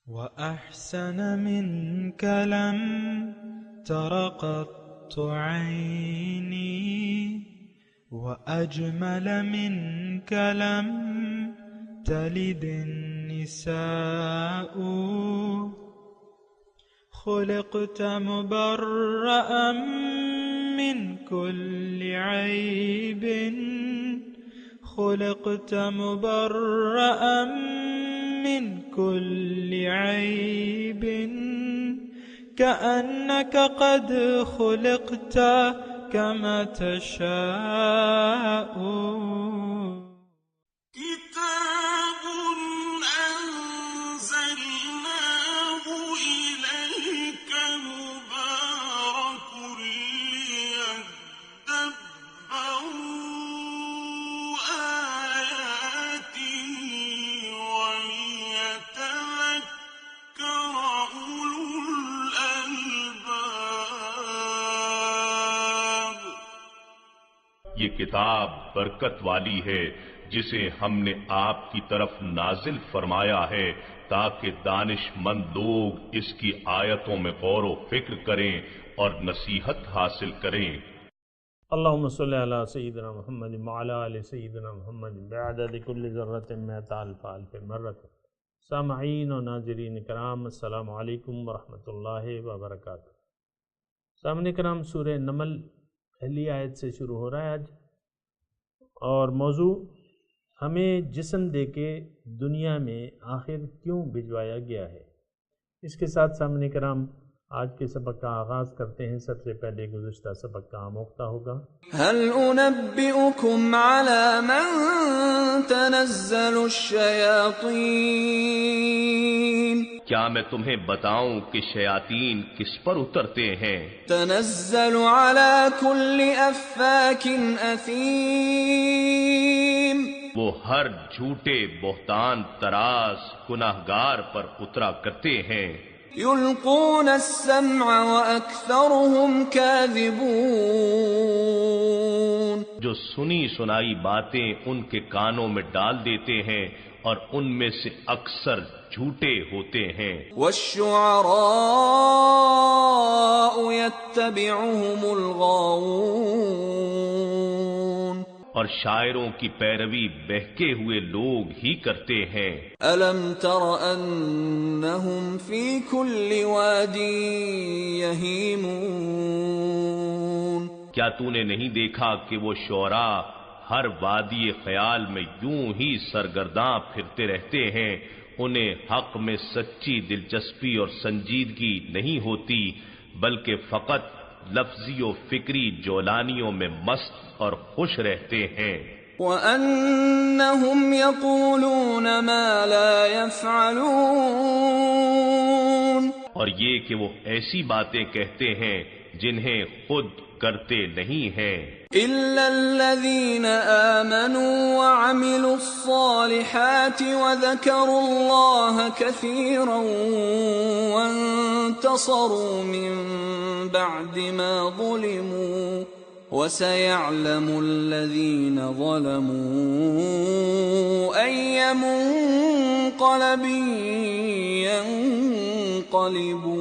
وأحسن منك لم تر قط عيني وأجمل منك لم تلد النساء خلقت مبرأ من كل عيب خلقت مبرأ من كل عيب كأنك قد خلقت كما تشاء كتاب أنزلناه إليك مبارك ليدبروا آياته وليتذكر أولو الألباب. یہ کتاب برکت والی ہے جسے ہم نے آپ کی طرف نازل فرمایا ہے تاکہ دانش مند لوگ اس کی آیتوں میں غور و فکر کریں اور نصیحت حاصل کریں. اللہم صلی علی سیدنا محمد وعلی آل سیدنا محمد بعدد کل ذرۃ مئۃ الف الف مرۃ. سامعین و ناظرین کرام، السلام علیکم ورحمۃ اللہ وبرکاتہ. سامعین کرام، سورہ نمل پہلی آیت سے شروع ہو رہا ہے آج، اور موضوع ہمیں جسم دے کے دنیا میں آخر کیوں بھجوایا گیا ہے. اس کے ساتھ سامعین کرام آج کے سبق کا آغاز کرتے ہیں. سب سے پہلے گزشتہ سبق کا آموختہ ہوگا. هل أنبئكم على من تنزل الشياطين؟ کیا میں تمہیں بتاؤں کہ شیاطین کس پر اترتے ہیں؟ تنزل على كل أفاك أثيم. وہ ہر جھوٹے بہتان تراز گناہگار پر اترا کرتے ہیں. يلقون السمع وأكثرهم كاذبون. جو سنی سنائی باتیں ان کے کانوں میں ڈال دیتے ہیں اور ان میں سے اکثر جھوٹے ہوتے ہیں. والشعراء يتبعهم الغاوون. اور شاعروں کی پیروی بہکے ہوئے لوگ ہی کرتے ہیں. ألم تر أنهم في كل واد يهيمون. کیا تو نے نہیں دیکھا کہ وہ شعراء ہر وادی خیال میں یوں ہی سرگرداں پھرتے رہتے ہیں؟ انہیں حق میں سچی دلچسپی اور سنجیدگی نہیں ہوتی، بلکہ فقط لفظی و فکری جولانیوں میں مست اور خوش رہتے ہیں. وَأَنَّهُمْ يَقُولُونَ مَا لَا يَفْعَلُونَ. اور یہ کہ وہ ایسی باتیں کہتے ہیں جنہیں خود کرتے نہیں ہیں. إِلَّا الَّذِينَ آمَنُوا وَعَمِلُوا الصَّالِحَاتِ وَذَكَرُوا اللَّهَ كَثِيرًا وَانتَصَرُوا مِن بَعْدِ مَا ظُلِمُوا وَسَيَعْلَمُ الَّذِينَ ظَلَمُوا أَيَّ مُنقَلَبٍ يَنقَلِبُونَ.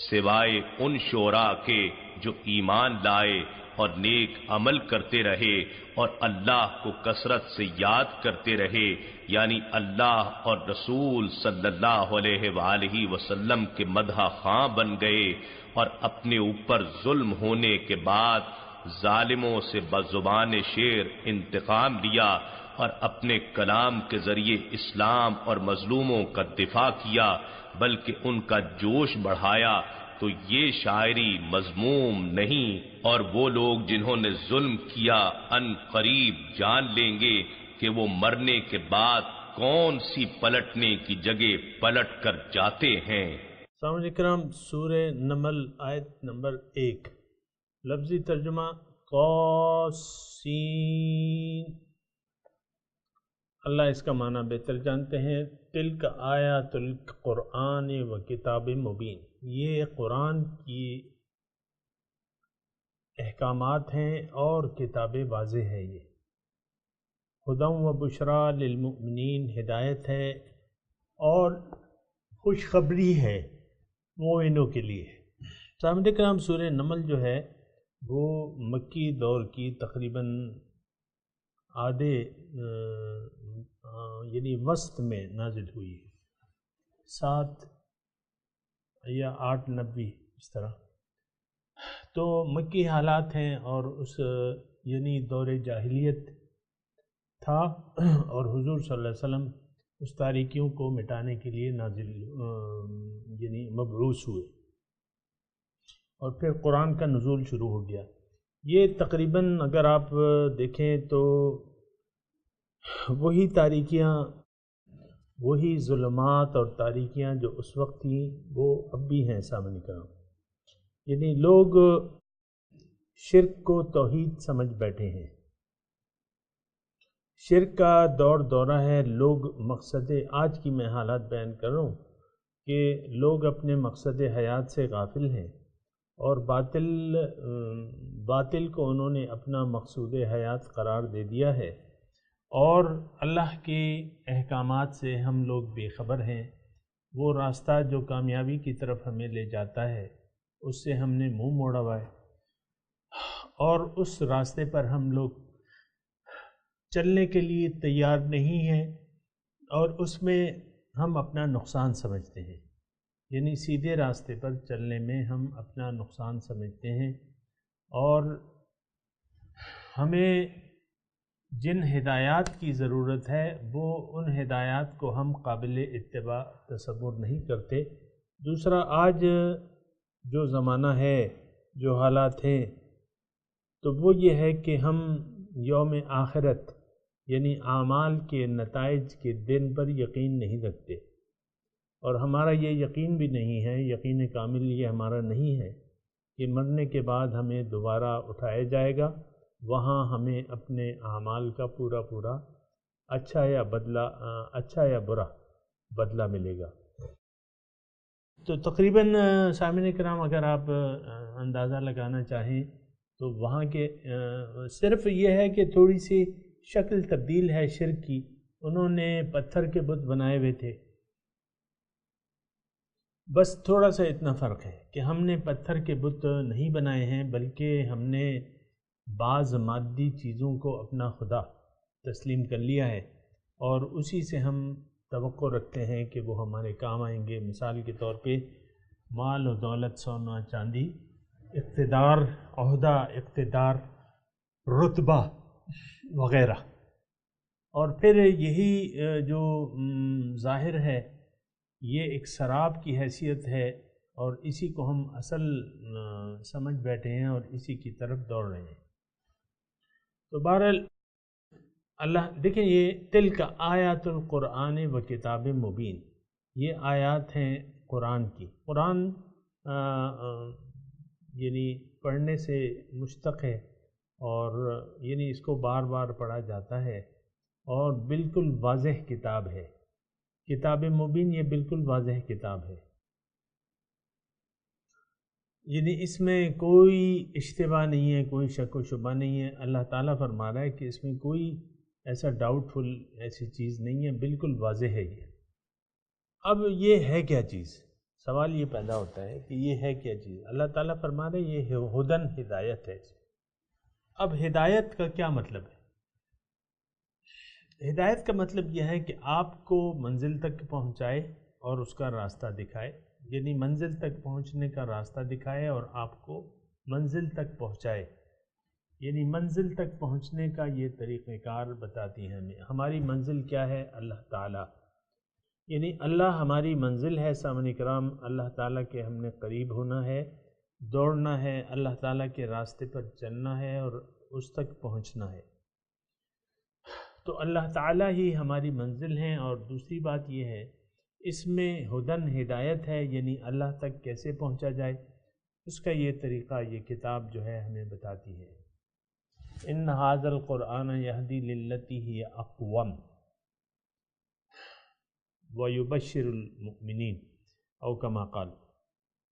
سوائے ان شعراء کے جو ایمان لائے اور نیک عمل کرتے رہے اور اللہ کو کثرت سے یاد کرتے رہے، یعنی اللہ اور رسول صلی اللہ علیہ وآلہ وسلم کے مدح خواں بن گئے اور اپنے اوپر ظلم ہونے کے بعد ظالموں سے بزبان شیر انتقام لیا اور اپنے کلام کے ذریعے اسلام اور مظلوموں کا دفاع کیا، بلکہ ان کا جوش بڑھایا، تو یہ شاعری مذموم نہیں. اور وہ لوگ جنہوں نے ظلم کیا ان قریب جان لیں گے کہ وہ مرنے کے بعد کون سی پلٹنے کی جگہ پلٹ کر جاتے ہیں. سامعین کرام، سورہ نمل آیت نمبر 1. لفظی ترجمہ قاسین. اللہ اس کا معنی بہتر جانتے ہیں. تلک آیات القرآن و کتاب مبین. یہ قرآن کی احکامات ہیں اور کتاب واضح ہے. یہ ہدی و بشریٰ للمؤمنین، ہدایت ہے اور خوشخبری ہے مومنوں کے لیے۔ سامعین کرام، سورہ نمل جو ہے وہ مکی دور کی تقریباً آدھے یعنی وسط میں نازل ہوئی ہے، 7 یا 8 نبی اس طرح۔ تو مکی حالات ہیں اور اس یعنی دور جاہلیت تھا، اور حضور صلی اللہ علیہ وسلم اس تاریکیوں کو مٹانے کے لیے نازل یعنی مبعوث ہوئے، اور پھر قرآن کا نزول شروع ہو گیا۔ یہ تقریباً اگر آپ دیکھیں تو وہی تاریکیاں، وہی ظلمات اور تاریکیاں جو اس وقت تھیں وہ اب بھی ہیں سامنے کرام۔ یعنی لوگ شرک کو توحید سمجھ بیٹھے ہیں، شرک کا دور دورہ ہے۔ لوگ مقصد آج کی میں حالات بیان کر رہا ہوں کہ لوگ اپنے مقصد حیات سے غافل ہیں، اور باطل کو انہوں نے اپنا مقصود حیات قرار دے دیا ہے، اور اللہ کے احکامات سے ہم لوگ بے خبر ہیں۔ وہ راستہ جو کامیابی کی طرف ہمیں لے جاتا ہے اس سے ہم نے منہ موڑا ہوا ہے، اور اس راستے پر ہم لوگ چلنے کے لیے تیار نہیں ہیں، اور اس میں ہم اپنا نقصان سمجھتے ہیں۔ یعنی سیدھے راستے پر چلنے میں ہم اپنا نقصان سمجھتے ہیں، اور ہمیں جن ہدایات کی ضرورت ہے وہ ان ہدایات کو ہم قابل اتباع تصور نہیں کرتے۔ دوسرا، آج جو زمانہ ہے، جو حالات ہیں، تو وہ یہ ہے کہ ہم یوم آخرت یعنی اعمال کے نتائج کے دن پر یقین نہیں رکھتے، اور ہمارا یہ یقین بھی نہیں ہے، یقین کامل یہ ہمارا نہیں ہے کہ مرنے کے بعد ہمیں دوبارہ اٹھایا جائے گا، وہاں ہمیں اپنے اعمال کا پورا اچھا یا برا بدلہ ملے گا۔ تو تقریباً سامعین کرام، اگر آپ اندازہ لگانا چاہیں تو وہاں کے صرف یہ ہے کہ تھوڑی سی شکل تبدیل ہے شرک کی۔ انہوں نے پتھر کے بت بنائے ہوئے تھے، بس تھوڑا سا اتنا فرق ہے کہ ہم نے پتھر کے بت نہیں بنائے ہیں، بلکہ ہم نے بعض مادی چیزوں کو اپنا خدا تسلیم کر لیا ہے، اور اسی سے ہم توقع رکھتے ہیں کہ وہ ہمارے کام آئیں گے۔ مثال کے طور پہ مال و دولت، سونا چاندی، اقتدار، عہدہ، اقتدار، رتبہ وغیرہ، اور پھر یہی جو ظاہر ہے یہ ایک سراب کی حیثیت ہے، اور اسی کو ہم اصل سمجھ بیٹھے ہیں اور اسی کی طرف دوڑ رہے ہیں۔ تو بہرحال اللہ دیکھیں، یہ تلک آیات القرآن و کتاب مبین، یہ آیات ہیں قرآن کی۔ قرآن یعنی پڑھنے سے مشتق ہے، اور یعنی اس کو بار بار پڑھا جاتا ہے، اور بالکل واضح کتاب ہے۔ کتاب مبین یہ بالکل واضح کتاب ہے، یعنی اس میں کوئی اشتباہ نہیں ہے، کوئی شک و شبہ نہیں ہے۔ اللہ تعالیٰ فرما رہا ہے کہ اس میں کوئی ایسا ڈاؤٹ فل ایسی چیز نہیں ہے، بالکل واضح ہے یہ۔ اب یہ ہے کیا چیز؟ سوال یہ پیدا ہوتا ہے کہ یہ ہے کیا چیز؟ اللہ تعالیٰ فرما رہے ہیں یہ ہدن، ہدایت ہے۔ اب ہدایت کا کیا مطلب ہے؟ ہدایت کا مطلب یہ ہے کہ آپ کو منزل تک پہنچائے اور اس کا راستہ دکھائے، یعنی منزل تک پہنچنے کا راستہ دکھائے اور آپ کو منزل تک پہنچائے، یعنی منزل تک پہنچنے کا یہ طریقہ کار بتاتی ہے ہمیں۔ ہماری منزل کیا ہے؟ اللہ تعالیٰ، یعنی اللہ ہماری منزل ہے۔ سامعین کرام، اللہ تعالیٰ کے ہم نے قریب ہونا ہے، دوڑنا ہے، اللہ تعالیٰ کے راستے پر چلنا ہے اور اس تک پہنچنا ہے۔ تو اللہ تعالیٰ ہی ہماری منزل ہیں، اور دوسری بات یہ ہے اس میں ہدن، ہدایت ہے، یعنی اللہ تک کیسے پہنچا جائے اس کا یہ طریقہ یہ کتاب جو ہے ہمیں بتاتی ہے۔ ان ھذا القرآن یہدی للتی ہی اقوم ویبشر المؤمنین او کما قال،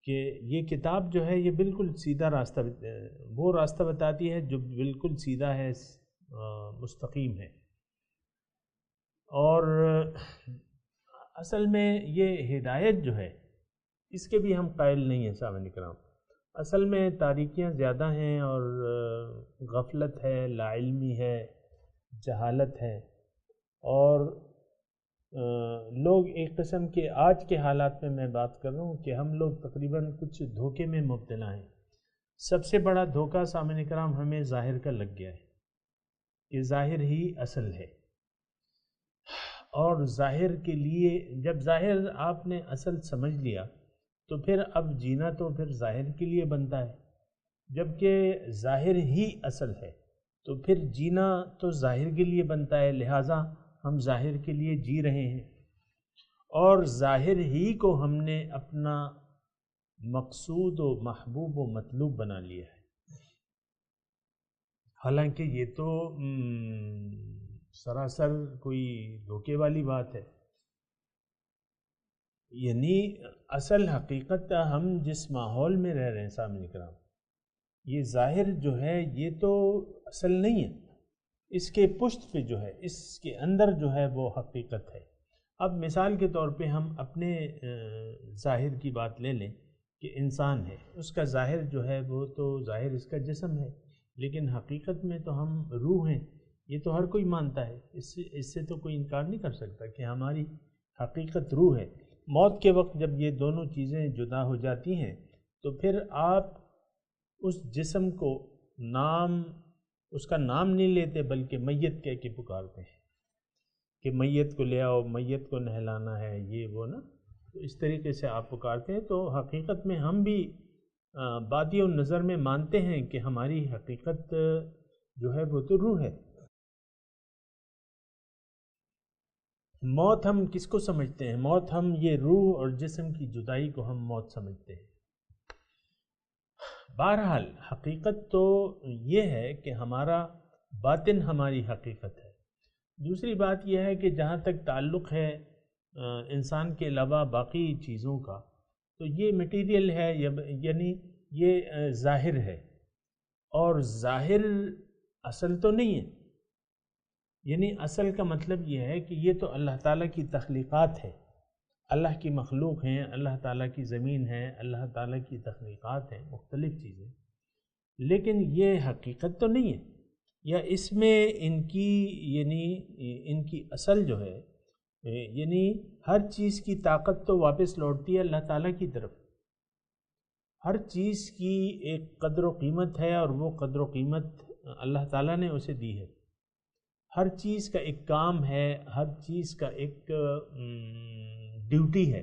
کہ یہ کتاب جو ہے یہ بالکل سیدھا راستہ، وہ راستہ بتاتی ہے جو بالکل سیدھا ہے، مستقیم ہے۔ اور اصل میں یہ ہدایت جو ہے اس کے بھی ہم قائل نہیں ہیں سامعین کرام. اصل میں تاریکیاں زیادہ ہیں اور غفلت ہے، لا علمی ہے، جہالت ہے، اور لوگ ایک قسم کے آج کے حالات میں بات کر رہا ہوں کہ ہم لوگ تقریباً کچھ دھوکے میں مبتلا ہیں. سب سے بڑا دھوکہ سامعین کرام ہمیں ظاہر کا لگ گیا ہے کہ ظاہر ہی اصل ہے، اور ظاہر کے لیے جب ظاہر آپ نے اصل سمجھ لیا تو پھر اب جینا تو پھر ظاہر کے لیے بنتا ہے، جبکہ ظاہر ہی اصل ہے تو پھر جینا تو ظاہر کے لیے بنتا ہے. لہٰذا ہم ظاہر کے لیے جی رہے ہیں اور ظاہر ہی کو ہم نے اپنا مقصود و محبوب و مطلوب بنا لیا ہے. حالانکہ یہ تو سراسر کوئی دھوکے والی بات ہے. یعنی اصل حقیقت ہم جس ماحول میں رہ رہے ہیں سامعین کرام، یہ ظاہر جو ہے یہ تو اصل نہیں ہے، اس کے پشت پہ جو ہے، اس کے اندر جو ہے وہ حقیقت ہے. اب مثال کے طور پہ ہم اپنے ظاہر کی بات لے لیں کہ انسان ہے، اس کا ظاہر جو ہے وہ تو ظاہر اس کا جسم ہے، لیکن حقیقت میں تو ہم روح ہیں. یہ تو ہر کوئی مانتا ہے، اس سے تو کوئی انکار نہیں کر سکتا کہ ہماری حقیقت روح ہے. موت کے وقت جب یہ دونوں چیزیں جدا ہو جاتی ہیں تو پھر آپ اس جسم کو اس کا نام نہیں لیتے بلکہ میت کہہ کے پکارتے ہیں کہ میت کو لے آؤ، میت کو نہلانا ہے، یہ وہ نا. تو اس طریقے سے آپ پکارتے ہیں. تو حقیقت میں ہم بھی بادی النظر میں مانتے ہیں کہ ہماری حقیقت جو ہے وہ تو روح ہے. موت ہم کس کو سمجھتے ہیں؟ موت ہم یہ روح اور جسم کی جدائی کو ہم موت سمجھتے ہیں. بہرحال حقیقت تو یہ ہے کہ ہمارا باطن ہماری حقیقت ہے. دوسری بات یہ ہے کہ جہاں تک تعلق ہے انسان کے علاوہ باقی چیزوں کا، تو یہ مٹیریل ہے، یعنی یہ ظاہر ہے، اور ظاہر اصل تو نہیں ہے. یعنی اصل کا مطلب یہ ہے کہ یہ تو اللہ تعالیٰ کی تخلیقات ہے، اللہ کی مخلوق ہیں، اللہ تعالیٰ کی زمین ہے، اللہ تعالیٰ کی تخلیقات ہیں، مختلف چیزیں، لیکن یہ حقیقت تو نہیں ہے. یا اس میں ان کی اصل جو ہے، یعنی ہر چیز کی طاقت تو واپس لوٹتی ہے اللہ تعالیٰ کی طرف. ہر چیز کی ایک قدر و قیمت ہے اور وہ قدر و قیمت اللہ تعالیٰ نے اسے دی ہے. ہر چیز کا ایک کام ہے، ہر چیز کا ایک ڈیوٹی ہے،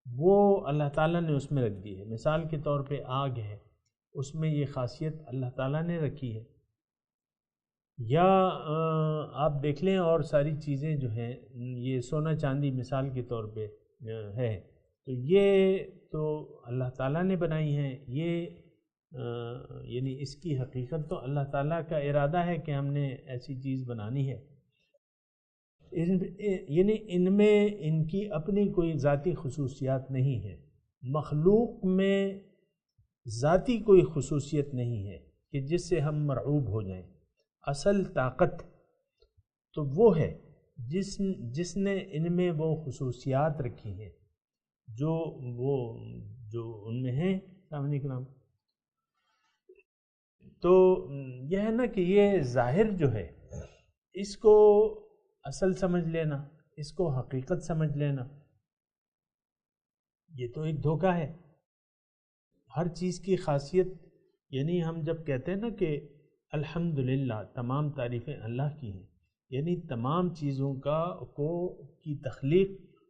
وہ اللہ تعالیٰ نے اس میں رکھ دی ہے. مثال کے طور پہ آگ ہے، اس میں یہ خاصیت اللہ تعالیٰ نے رکھی ہے. یا آپ دیکھ لیں اور ساری چیزیں جو ہیں، یہ سونا چاندی مثال کے طور پہ ہے، تو یہ تو اللہ تعالیٰ نے بنائی ہیں. یہ یعنی اس کی حقیقت تو اللہ تعالیٰ کا ارادہ ہے کہ ہم نے ایسی چیز بنانی ہے. یعنی ان میں ان کی اپنی کوئی ذاتی خصوصیات نہیں ہے. مخلوق میں ذاتی کوئی خصوصیت نہیں ہے کہ جس سے ہم مرعوب ہو جائیں. اصل طاقت تو وہ ہے جس نے ان میں وہ خصوصیات رکھی ہیں جو ان میں ہیں. سامعین کرام، تو یہ ہے نا کہ یہ ظاہر جو ہے، اس کو اصل سمجھ لینا، اس کو حقیقت سمجھ لینا، یہ تو ایک دھوکہ ہے. ہر چیز کی خاصیت، یعنی ہم جب کہتے ہیں نا کہ الحمدللہ تمام تعریفیں اللہ کی ہیں، یعنی تمام چیزوں کی تخلیق،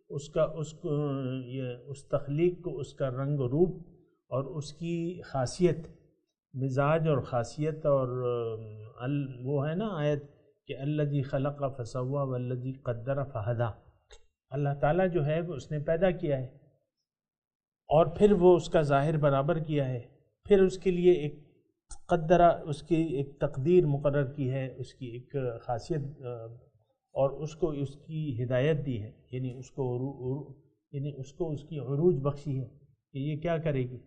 اس تخلیق کو اس کا رنگ و روپ اور اس کی خاصیت، مزاج اور خاصیت، اور وہ ہے نا آیت کہ الذی خلق فسوی والذی قدر فہدی. اللہ تعالیٰ جو ہے وہ اس نے پیدا کیا ہے اور پھر وہ اس کا ظاہر برابر کیا ہے، پھر اس کے لیے ایک قدرہ، اس کی ایک تقدیر مقرر کی ہے، اس کی ایک خاصیت، اور اس کو اس کی ہدایت دی ہے، یعنی اس کو اس کی عروج بخشی ہے کہ یہ کیا کرے گی.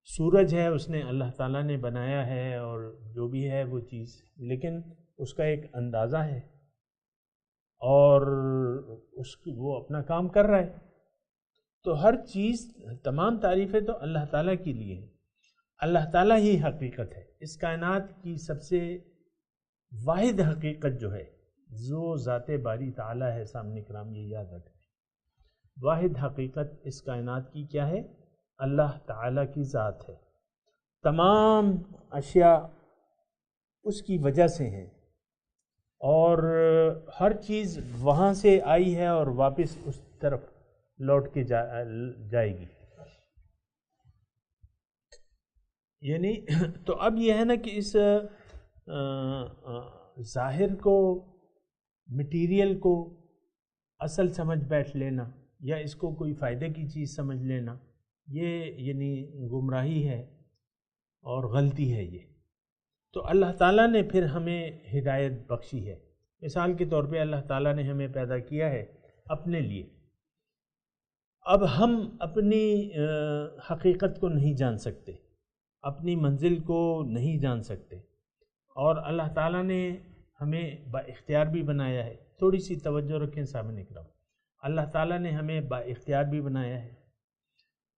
سورج ہے، اس نے اللہ تعالیٰ نے بنایا ہے اور جو بھی ہے وہ چیز، لیکن اس کا ایک اندازہ ہے. اور وہ اپنا کام کر رہا ہے. تو ہر چیز، تمام تعریفیں تو اللہ تعالیٰ کے لیے ہیں. اللہ تعالیٰ ہی حقیقت ہے. اس کائنات کی سب سے واحد حقیقت جو ہے جو ذات باری تعالیٰ ہے. سامنے کرام یہ یاد رکھیں، واحد حقیقت اس کائنات کی کیا ہے؟ اللہ تعالیٰ کی ذات ہے. تمام اشیاء اس کی وجہ سے ہیں، اور ہر چیز وہاں سے آئی ہے اور واپس اس طرف لوٹ کے جائے گی. یعنی تو اب یہ ہے نا کہ اس ظاہر کو، مٹیریل کو اصل سمجھ بیٹھ لینا یا اس کو کوئی فائدے کی چیز سمجھ لینا، یہ یعنی گمراہی ہے اور غلطی ہے یہ. تو اللہ تعالیٰ نے پھر ہمیں ہدایت بخشی ہے. مثال کے طور پہ اللہ تعالیٰ نے ہمیں پیدا کیا ہے اپنے لیے. اب ہم اپنی حقیقت کو نہیں جان سکتے، اپنی منزل کو نہیں جان سکتے، اور اللہ تعالیٰ نے ہمیں با اختیار بھی بنایا ہے. تھوڑی سی توجہ رکھیں سامنے کرام. اللہ تعالیٰ نے ہمیں با اختیار بھی بنایا ہے.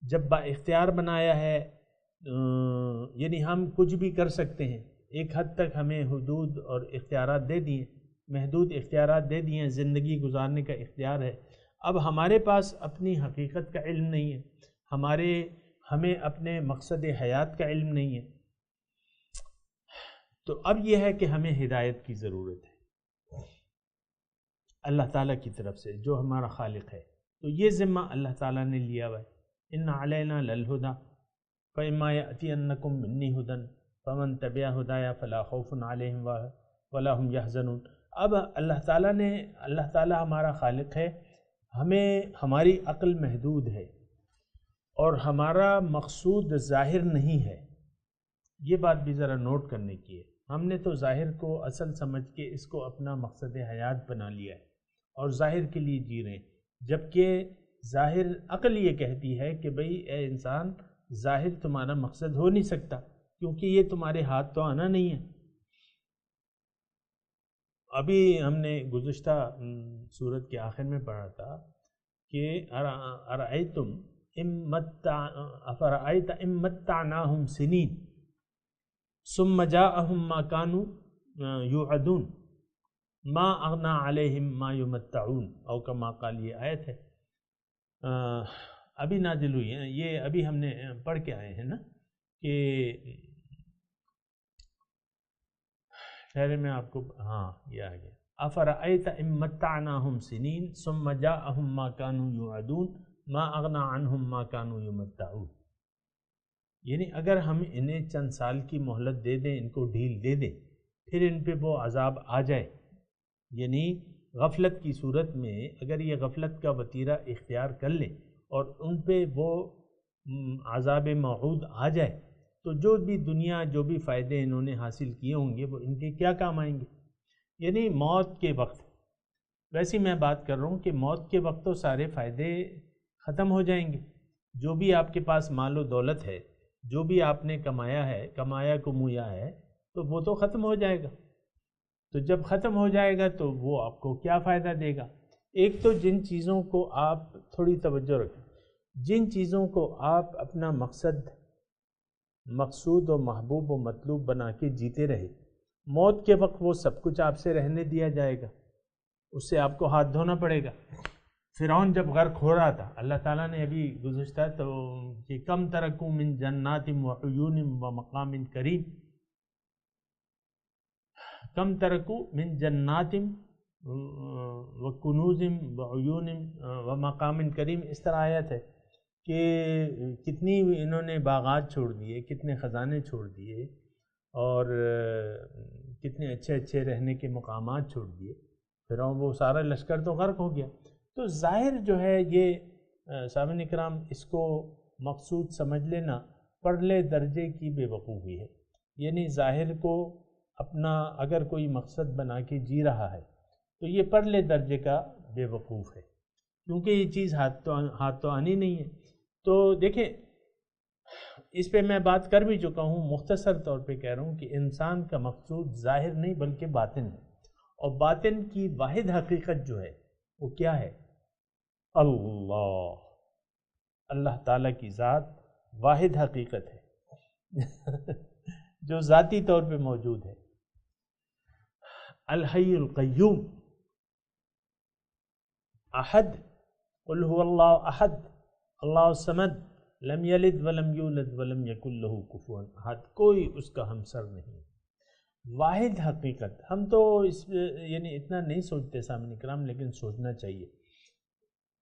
جب با اختیار بنایا ہے یعنی ہم کچھ بھی کر سکتے ہیں. ایک حد تک ہمیں حدود اور اختیارات دے دیے، محدود اختیارات دے دیے، زندگی گزارنے کا اختیار ہے. اب ہمارے پاس اپنی حقیقت کا علم نہیں ہے، ہمیں اپنے مقصد حیات کا علم نہیں ہے. تو اب یہ ہے کہ ہمیں ہدایت کی ضرورت ہے اللہ تعالیٰ کی طرف سے جو ہمارا خالق ہے. تو یہ ذمہ اللہ تعالیٰ نے لیا ہوا ہے. ان علینا للہدی فاما یأتینکم منی ہدی فمن تبع ہدایا فلا خوف علیہم ولا هم یحزنون. اب اللہ تعالیٰ ہمارا خالق ہے. ہماری عقل محدود ہے اور ہمارا مقصود ظاہر نہیں ہے. یہ بات بھی ذرا نوٹ کرنے کی ہے. ہم نے تو ظاہر کو اصل سمجھ کے اس کو اپنا مقصد حیات بنا لیا ہے اور ظاہر کے لیے جی رہے ہیں، جبکہ ظاہر عقل یہ کہتی ہے کہ بھئی اے انسان، ظاہر تمہارا مقصد ہو نہیں سکتا کیونکہ یہ تمہارے ہاتھ تو آنا نہیں ہے. ابھی ہم نے گزشتہ سورت کے آخر میں پڑھا تھا کہ ارأیتم افرأیت ان متعناہم سنین ثم جاءہم ما کانوا یوعدون ما اغنی علیہم ما یمتعون او کما قال. یہ آیت ہے ابھی نازل ہوئی ہے. یہ ابھی ہم نے پڑھ کے آئے ہیں نا کہ میں آپ کو یہ آ گیا. افرأیت ان متعناہم سنین ثم جاءہم ما کانوا یوعدون ما اغنی عنہم ما کانوا یمتعون. یعنی اگر ہم انہیں چند سال کی مہلت دے دیں، ان کو ڈھیل دے دیں، پھر ان پہ وہ عذاب آ جائے، یعنی غفلت کی صورت میں اگر یہ غفلت کا وتیرہ اختیار کر لیں اور ان پہ وہ عذاب موعود آ جائے، تو جو بھی دنیا، جو بھی فائدے انہوں نے حاصل کیے ہوں گے وہ ان کے کیا کام آئیں گے. یعنی موت کے وقت، ویسے میں بات کر رہا ہوں کہ موت کے وقت تو سارے فائدے ختم ہو جائیں گے. جو بھی آپ کے پاس مال و دولت ہے، جو بھی آپ نے کمایا کمویا ہے، تو وہ تو ختم ہو جائے گا. تو جب ختم ہو جائے گا تو وہ آپ کو کیا فائدہ دے گا؟ ایک تو جن چیزوں کو آپ، تھوڑی توجہ رکھیں، جن چیزوں کو آپ اپنا مقصود و محبوب و مطلوب بنا کے جیتے رہے، موت کے وقت وہ سب کچھ آپ سے رہنے دیا جائے گا، اس سے آپ کو ہاتھ دھونا پڑے گا. فرعون جب غرق ہو رہا تھا، اللہ تعالیٰ نے ابھی گزشتہ تو کہ کم ترکوا من جنات وعیون ومقام کریم، کم ترکوا من جنات وکنوز وعیون ومقام کریم. اس طرح آیت ہے کہ کتنی انہوں نے باغات چھوڑ دیے، کتنے خزانے چھوڑ دیے، اور کتنے اچھے اچھے رہنے کے مقامات چھوڑ دیے. پھر وہ سارا لشکر تو غرق ہو گیا. تو ظاہر جو ہے یہ سامعین کرام، اس کو مقصود سمجھ لینا پرلے درجے کی بے وقوفی ہے. یعنی ظاہر کو اپنا اگر کوئی مقصد بنا کے جی رہا ہے تو یہ پرلے درجے کا بے وقوف ہے، کیونکہ یہ چیز ہاتھ تو آنی نہیں ہے. تو دیکھیں، اس پہ میں بات کر بھی چکا ہوں، مختصر طور پہ کہہ رہا ہوں کہ انسان کا مقصود ظاہر نہیں بلکہ باطن ہے، اور باطن کی واحد حقیقت جو ہے وہ کیا ہے؟ اللہ، اللہ تعالیٰ کی ذات واحد حقیقت ہے جو ذاتی طور پہ موجود ہے۔ الحی القیوم، احد، قل هو اللہ احد، اللہ الصمد، لم یلد ولم یولد ولم یکن لہ کفوا احد، کوئی اس کا ہمسر نہیں، واحد حقیقت۔ ہم تو اس یعنی اتنا نہیں سوچتے سامعین کرام، لیکن سوچنا چاہیے۔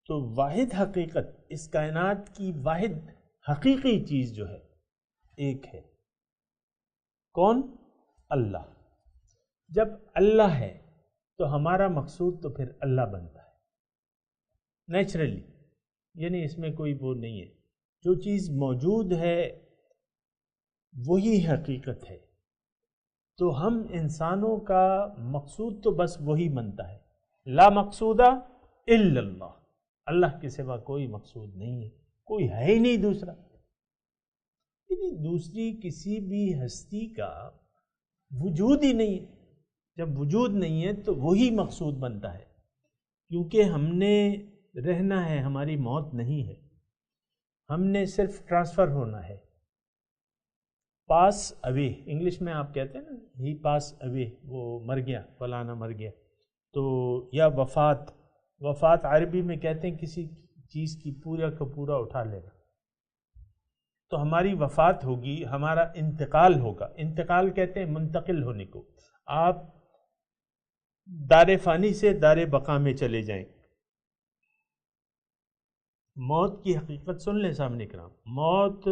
تو واحد حقیقت، اس کائنات کی واحد حقیقی چیز جو ہے ایک ہے، کون؟ اللہ۔ جب اللہ ہے تو ہمارا مقصود تو پھر اللہ بنتا ہے نیچرلی، یعنی اس میں کوئی وہ نہیں ہے، جو چیز موجود ہے وہی حقیقت ہے، تو ہم انسانوں کا مقصود تو بس وہی بنتا ہے، لا مقصود الا اللہ، اللہ کے سوا کوئی مقصود نہیں ہے، کوئی ہے ہی نہیں دوسرا، یعنی دوسری کسی بھی ہستی کا وجود ہی نہیں ہے۔ جب وجود نہیں ہے تو وہی مقصود بنتا ہے، کیونکہ ہم نے رہنا ہے، ہماری موت نہیں ہے، ہم نے صرف ٹرانسفر ہونا ہے، پاس اوے، انگلش میں آپ کہتے ہیں نا ہی پاس اوے، وہ مر گیا، فلانا مر گیا، تو یا وفات، وفات عربی میں کہتے ہیں کسی چیز کی پورا کا پورا اٹھا لینا، تو ہماری وفات ہوگی، ہمارا انتقال ہوگا، انتقال کہتے ہیں منتقل ہونے کو، آپ دار فانی سے دار بقا میں چلے جائیں۔ موت کی حقیقت سن لیں سامنے کرام، موت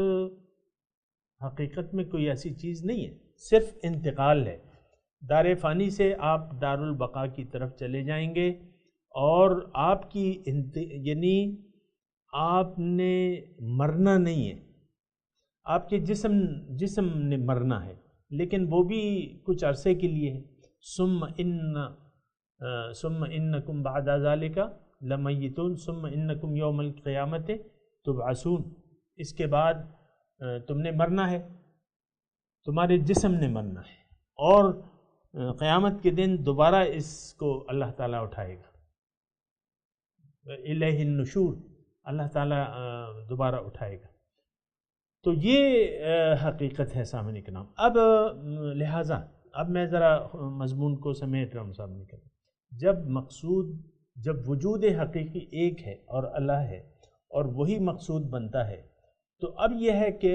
حقیقت میں کوئی ایسی چیز نہیں ہے، صرف انتقال ہے، دار فانی سے آپ دار البقا کی طرف چلے جائیں گے، اور آپ کی یعنی آپ نے مرنا نہیں ہے، آپ کے جسم نے مرنا ہے، لیکن وہ بھی کچھ عرصے کے لیے ہے، ثم انکم بعد ذالک لمیتون ثم انکم یوم القیامت تبعثون، اس کے بعد تم نے مرنا ہے، تمہارے جسم نے مرنا ہے، اور قیامت کے دن دوبارہ اس کو اللہ تعالیٰ اٹھائے گا، الیہ النشور، اللہ تعالیٰ دوبارہ اٹھائے گا۔ تو یہ حقیقت ہے سامعین کرام۔ اب لہٰذا اب میں ذرا مضمون کو سمیٹ رہا ہوں سامنے کرام، جب وجود حقیقی ایک ہے اور اللہ ہے اور وہی مقصود بنتا ہے، تو اب یہ ہے کہ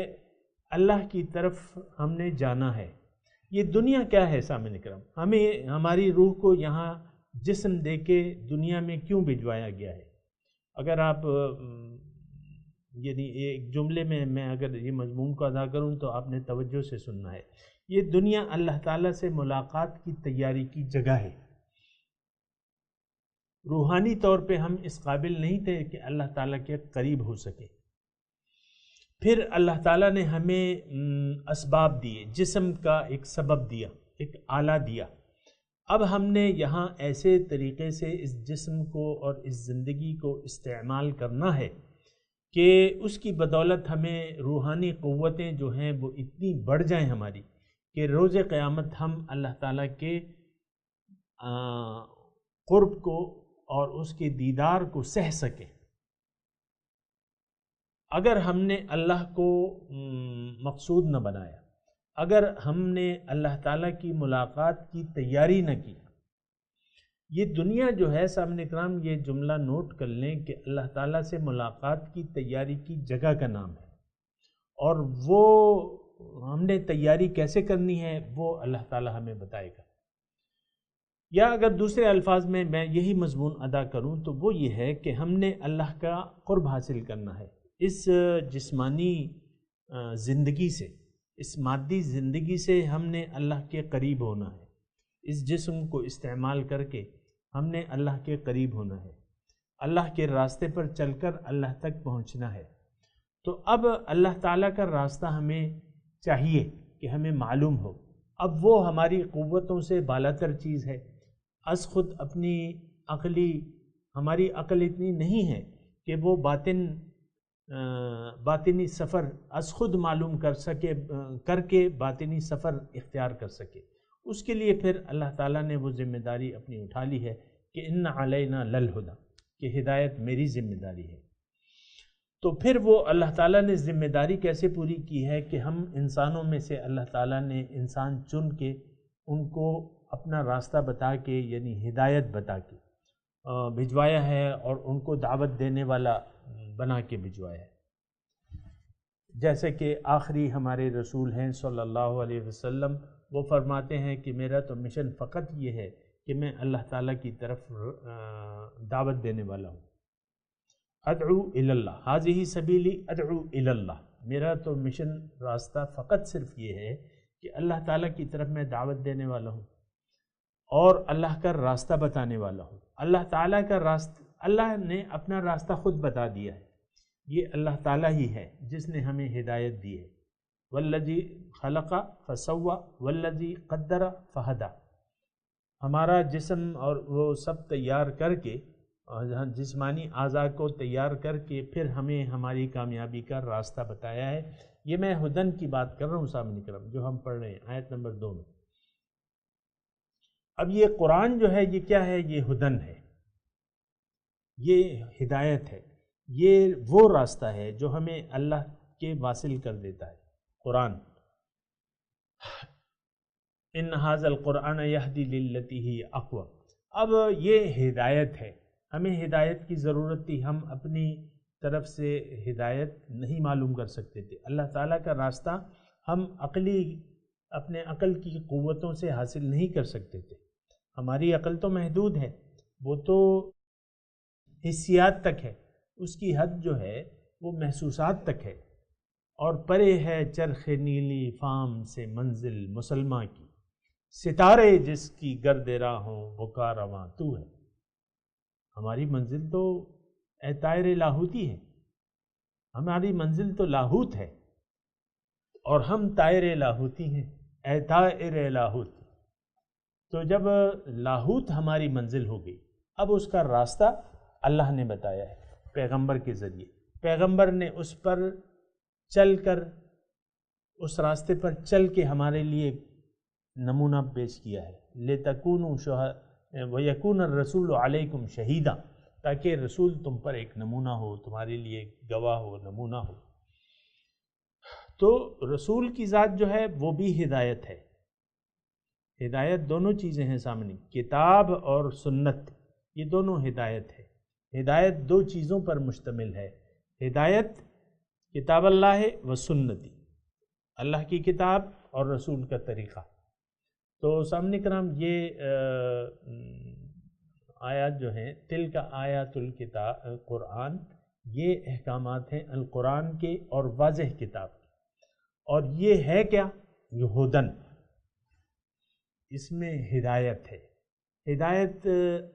اللہ کی طرف ہم نے جانا ہے۔ یہ دنیا کیا ہے سامعین کرام؟ ہمیں ہماری روح کو یہاں جسم دے کے دنیا میں کیوں بھجوایا گیا ہے؟ اگر آپ یعنی ایک جملے میں اگر یہ مضمون کو ادا کروں تو آپ نے توجہ سے سننا ہے، یہ دنیا اللہ تعالیٰ سے ملاقات کی تیاری کی جگہ ہے۔ روحانی طور پہ ہم اس قابل نہیں تھے کہ اللہ تعالیٰ کے قریب ہو سکے، پھر اللہ تعالیٰ نے ہمیں اسباب دیے، جسم کا ایک سبب دیا، ایک آلہ دیا، اب ہم نے یہاں ایسے طریقے سے اس جسم کو اور اس زندگی کو استعمال کرنا ہے کہ اس کی بدولت ہمیں روحانی قوتیں جو ہیں وہ اتنی بڑھ جائیں ہماری کہ روز قیامت ہم اللہ تعالیٰ کے قرب کو اور اس کے دیدار کو سہ سکیں۔ اگر ہم نے اللہ کو مقصود نہ بنایا، اگر ہم نے اللہ تعالیٰ کی ملاقات کی تیاری نہ کی، یہ دنیا جو ہے سامنے کرام، یہ جملہ نوٹ کر لیں کہ اللہ تعالیٰ سے ملاقات کی تیاری کی جگہ کا نام ہے، اور وہ ہم نے تیاری کیسے کرنی ہے وہ اللہ تعالیٰ ہمیں بتائے گا۔ یا اگر دوسرے الفاظ میں یہی مضمون ادا کروں تو وہ یہ ہے کہ ہم نے اللہ کا قرب حاصل کرنا ہے، اس جسمانی زندگی سے، اس مادی زندگی سے ہم نے اللہ کے قریب ہونا ہے، اس جسم کو استعمال کر کے ہم نے اللہ کے قریب ہونا ہے، اللہ کے راستے پر چل کر اللہ تک پہنچنا ہے۔ تو اب اللہ تعالیٰ کا راستہ ہمیں چاہیے کہ ہمیں معلوم ہو، اب وہ ہماری قوتوں سے بالاتر چیز ہے، از خود اپنی ہماری عقل اتنی نہیں ہے کہ وہ باطنی سفر از خود معلوم کر کے باطنی سفر اختیار کر سکے، اس کے لیے پھر اللہ تعالیٰ نے وہ ذمہ داری اپنی اٹھا لی ہے کہ ان علینا للہدی، کہ ہدایت میری ذمہ داری ہے۔ تو پھر وہ اللہ تعالیٰ نے ذمہ داری کیسے پوری کی ہے کہ ہم انسانوں میں سے اللہ تعالیٰ نے انسان چن کے ان کو اپنا راستہ بتا کے، یعنی ہدایت بتا کے بھجوایا ہے، اور ان کو دعوت دینے والا بنا کے بھجوایا ہے۔ جیسے کہ آخری ہمارے رسول ہیں صلی اللہ علیہ وسلم، وہ فرماتے ہیں کہ میرا تو مشن فقط یہ ہے کہ میں اللہ تعالیٰ کی طرف دعوت دینے والا ہوں۔ ادعو الی اللہ ھذہ سبیلی ادعو الی اللہ، میرا تو مشن راستہ فقط صرف یہ ہے کہ اللہ تعالیٰ کی طرف میں دعوت دینے والا ہوں اور اللہ کا راستہ بتانے والا ہوں۔ اللہ تعالیٰ کا راستہ، اللہ نے اپنا راستہ خود بتا دیا ہے، یہ اللہ تعالیٰ ہی ہے جس نے ہمیں ہدایت دی ہے۔ والذی خلق فسوی والذی قدر فہدی، ہمارا جسم اور وہ سب تیار کر کے، جسمانی اعضاء کو تیار کر کے پھر ہمیں ہماری کامیابی کا راستہ بتایا ہے۔ یہ میں ہدن کی بات کر رہا ہوں سامنے کرم، جو ہم پڑھ رہے ہیں آیت نمبر 2 میں۔ اب یہ قرآن جو ہے یہ کیا ہے؟ یہ ہدن ہے، یہ ہدایت ہے، یہ وہ راستہ ہے جو ہمیں اللہ کے واصل کر دیتا ہے۔ قرآن ان ھذا القرآن یہدی للتی ہی اقوم، اب یہ ہدایت ہے، ہمیں ہدایت کی ضرورت تھی، ہم اپنی طرف سے ہدایت نہیں معلوم کر سکتے تھے۔ اللہ تعالیٰ کا راستہ ہم اپنے عقل کی قوتوں سے حاصل نہیں کر سکتے تھے، ہماری عقل تو محدود ہے، وہ تو حسیات تک ہے، اس کی حد جو ہے وہ محسوسات تک ہے، اور پرے ہے چرخ نیلی فام سے منزل مسلمہ کی، ستارے جس کی گرد راہ ہوں وہ کارواں تو ہے۔ ہماری منزل تو اے طائر لاہوتی ہے، ہماری منزل تو لاہوت ہے، اور ہم طائر لاہوتی ہیں، اے طائر لاہوت۔ تو جب لاہوت ہماری منزل ہو گئی، اب اس کا راستہ اللہ نے بتایا ہے پیغمبر کے ذریعے، پیغمبر نے اس پر چل کر، اس راستے پر چل کے ہمارے لیے نمونہ پیش کیا ہے۔ لِتَكُونُوا شُهَدَاءَ وَيَكُونَ الرَّسُولُ عَلَيْكُمْ شَهِيدًا، تاکہ رسول تم پر ایک نمونہ ہو، تمہارے لیے گواہ ہو، نمونہ ہو۔ تو رسول کی ذات جو ہے وہ بھی ہدایت ہے، ہدایت دونوں چیزیں ہیں سامنے، کتاب اور سنت، یہ دونوں ہدایت ہے۔ ہدایت دو چیزوں پر مشتمل ہے، ہدایت کتاب اللہ و سنتی، اللہ کی کتاب اور رسول کا طریقہ۔ تو سامنے کرام یہ آیات جو ہیں، تلک آیات الکتاب قرآن، یہ احکامات ہیں القرآن کے اور واضح کتاب کے، اور یہ ہے کیا؟ یہ ہدن، اس میں ہدایت ہے۔ ہدایت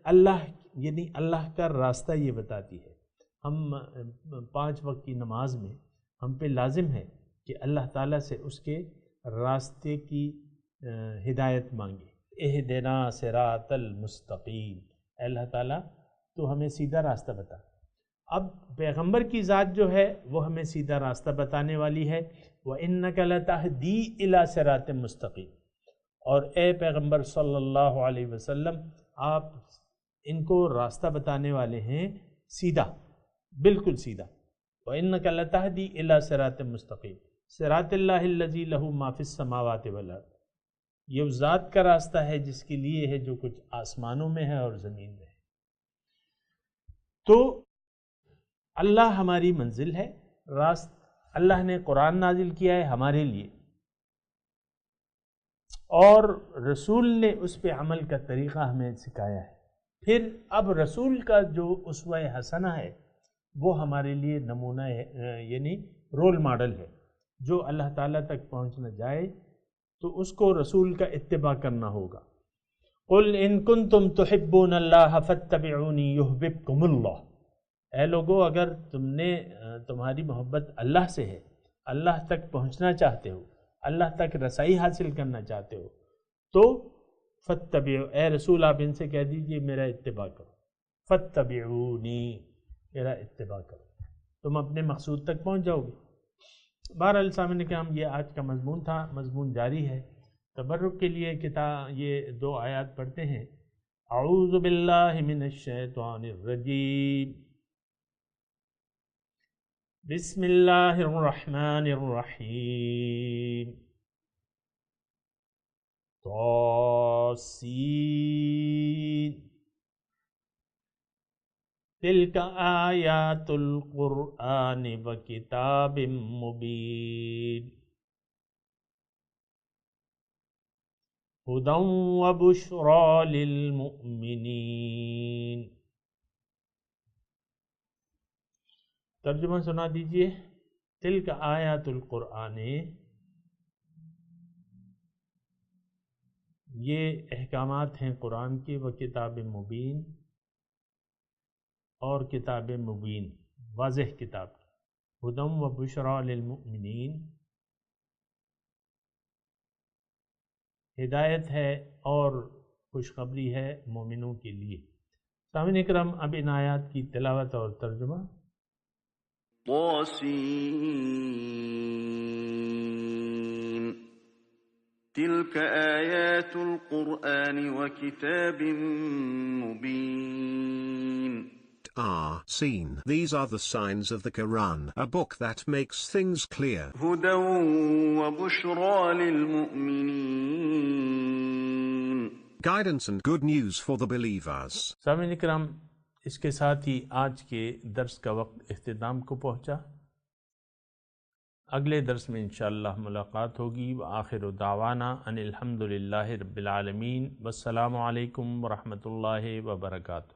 اللہ، یعنی اللہ کا راستہ یہ بتاتی ہے۔ ہم 5 وقت کی نماز میں ہم پہ لازم ہے کہ اللہ تعالیٰ سے اس کے راستے کی ہدایت مانگے۔ اہدنا صراط المستقیم، اے اللہ تعالیٰ تو ہمیں سیدھا راستہ بتا۔ اب پیغمبر کی ذات جو ہے وہ ہمیں سیدھا راستہ بتانے والی ہے، وَإِنَّكَ لَتَهْدِي إِلَى صِرَاطٍ مُسْتَقِيمٍ، اور اے پیغمبر صلی اللہ علیہ وسلم آپ ان کو راستہ بتانے والے ہیں سیدھا، بالکل سیدھا۔ وَإِنَّكَ لَتَهْدِي إِلَى صِرَاطٍ مُسْتَقِيمٍ صِرَاطِ اللَّهِ الَّذِي لَهُ مَا فِي السَّمَاوَاتِ وَالْأَرْضِ، یہ اس ذات کا راستہ ہے جس کے لیے ہے جو کچھ آسمانوں میں ہے اور زمین میں ہے۔ تو اللہ ہماری منزل ہے، اللہ نے قرآن نازل کیا ہے ہمارے لیے، اور رسول نے اس پہ عمل کا طریقہ ہمیں سکھایا ہے۔ پھر اب رسول کا جو اسوہ حسنہ ہے وہ ہمارے لیے نمونہ ہے، یعنی رول ماڈل ہے۔ جو اللہ تعالیٰ تک پہنچنا جائے تو اس کو رسول کا اتباع کرنا ہوگا۔ قُلْ إِن كُنتُمْ تُحِبُّونَ اللَّهَ فَاتَّبِعُونِي يُحْبِبْكُمُ اللَّهُ، اے لوگو اگر تمہاری محبت اللہ سے ہے، اللہ تک پہنچنا چاہتے ہو، اللہ تک رسائی حاصل کرنا چاہتے ہو، تو فَاتَّبِعُوا، اے رسول آپ ان سے کہہ دیجئے میرا اتباع کرو، فَاتَّبِعُونِي، میرا اتباع کرو، تم اپنے مقصود تک پہنچ جاؤ گے۔ بہرحال سامنے کہ ہم یہ آج کا مضمون تھا، مضمون جاری ہے، تبرک کے لیے یہ 2 آیات پڑھتے ہیں۔ اعوذ باللہ من الشیطان الرجیم، بسم اللہ الرحمن الرحیم، طاسین تلک آیات القرآن وکتاب مبین ہدی وبشری للمؤمنین۔ ترجمہ سنا دیجئے۔ تلک آیات القرآن، یہ احکامات ہیں قرآن کے، و کتاب مبین، اور کتاب مبین واضح کتاب، ہدی و بشری للمؤمنین، ہدایت ہے اور خوشخبری ہے مومنوں کے لیے۔ سامعین اکرام، اب ان آیات کی تلاوت اور ترجمہ۔ طاسین تلك آیات القرآن وکتاب مبین۔ Seen. These are the signs of the Quran, a book that makes things clear. هدى وبشرى للمؤمنين. Guidance and good news for the believers. سامعین اکرام، اس کے ساتھ ہی آج کے درس کا وقت اختتام کو پہنچا۔ اگلے درس میں انشاءاللہ ملاقات ہوگی۔ وآخر دعوانا ان الحمد للہ رب العالمین، والسلام علیکم ورحمۃ اللہ وبرکاتہ۔